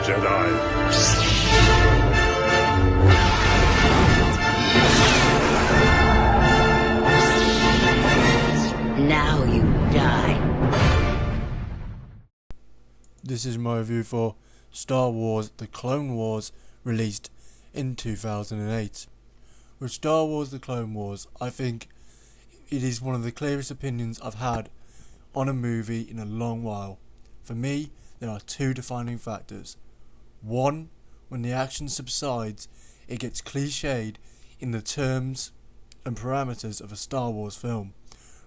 Jedi. Now you die. This is my review for Star Wars The Clone Wars, released in 2008. With Star Wars The Clone Wars, I think it is one of the clearest opinions I've had on a movie in a long while. For me, there are two defining factors. One, when the action subsides, it gets cliched in the terms and parameters of a Star Wars film,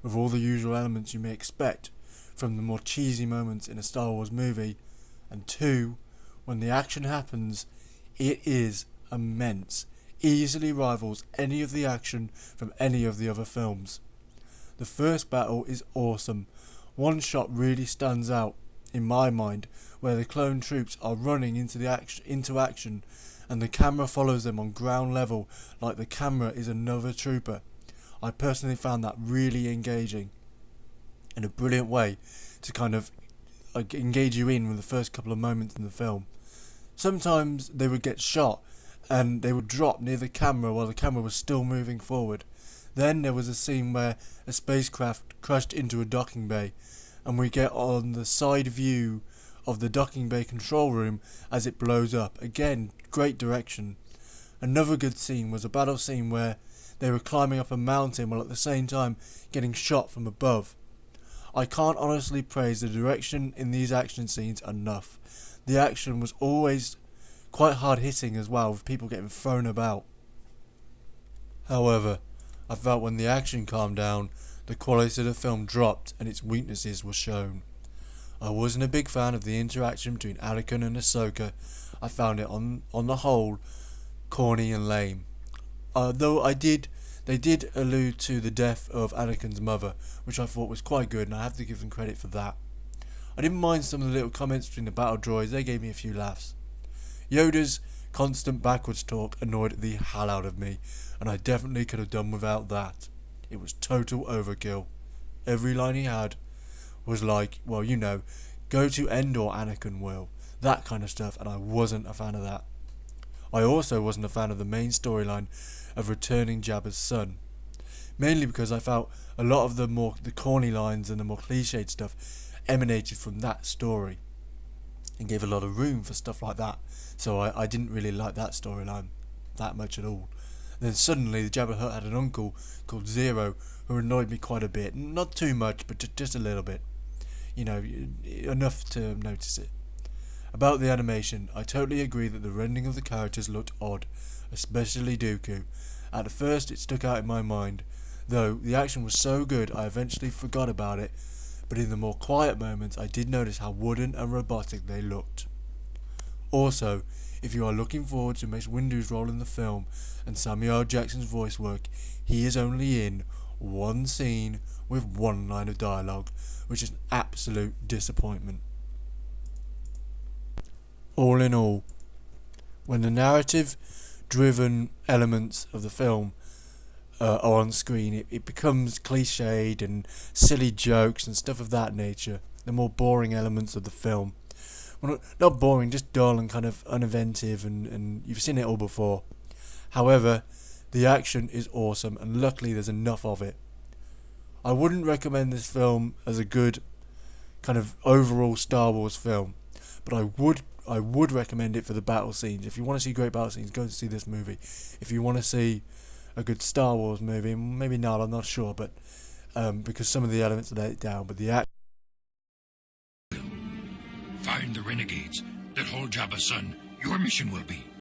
with all the usual elements you may expect from the more cheesy moments in a Star Wars movie. And two, when the action happens, it is immense, easily rivals any of the action from any of the other films. The first battle is awesome. One shot really stands out in my mind, where the clone troops are running into action and the camera follows them on ground level like the camera is another trooper. I personally found that really engaging, and a brilliant way to kind of engage you in with the first couple of moments in the film. Sometimes they would get shot and they would drop near the camera while the camera was still moving forward. Then there was a scene where a spacecraft crashed into a docking bay, and we get on the side view of the docking bay control room as it blows up. Again, great direction. Another good scene was a battle scene where they were climbing up a mountain while at the same time getting shot from above. I can't honestly praise the direction in these action scenes enough. The action was always quite hard hitting as well, with people getting thrown about. However, I felt when the action calmed down, the quality of the film dropped and its weaknesses were shown. I wasn't a big fan of the interaction between Anakin and Ahsoka. I found it on the whole corny and lame. Though they did allude to the death of Anakin's mother, which I thought was quite good, and I have to give them credit for that. I didn't mind some of the little comments between the battle droids, they gave me a few laughs. Yoda's constant backwards talk annoyed the hell out of me, and I definitely could have done without that. It was total overkill. Every line he had was like, well, you know, go to Endor, Anakin will. That kind of stuff, and I wasn't a fan of that. I also wasn't a fan of the main storyline of returning Jabba's son, mainly because I felt a lot of the corny lines and the more cliched stuff emanated from that story and gave a lot of room for stuff like that, so I didn't really like that storyline that much at all. Then suddenly the Jabba Hutt had an uncle called Zero who annoyed me quite a bit, not too much but just a little bit, you know, enough to notice it. About the animation, I totally agree that the rendering of the characters looked odd, especially Dooku. At first it stuck out in my mind, though the action was so good I eventually forgot about it, but in the more quiet moments I did notice how wooden and robotic they looked. Also, if you are looking forward to Mace Windu's role in the film and Samuel L. Jackson's voice work, he is only in one scene with one line of dialogue, which is an absolute disappointment. All in all, when the narrative-driven elements of the film are on screen, it becomes cliched and silly jokes and stuff of that nature. The more boring elements of the film, well, not boring, just dull and kind of uninventive, and you've seen it all before. However, the action is awesome, and luckily there's enough of it. I wouldn't recommend this film as a good kind of overall Star Wars film, but I would recommend it for the battle scenes. If you want to see great battle scenes, go and see this movie. If you want to see a good Star Wars movie, maybe not, I'm not sure, but because some of the elements are let down, but the action. Find the renegades that hold Jabba's son. Your mission will be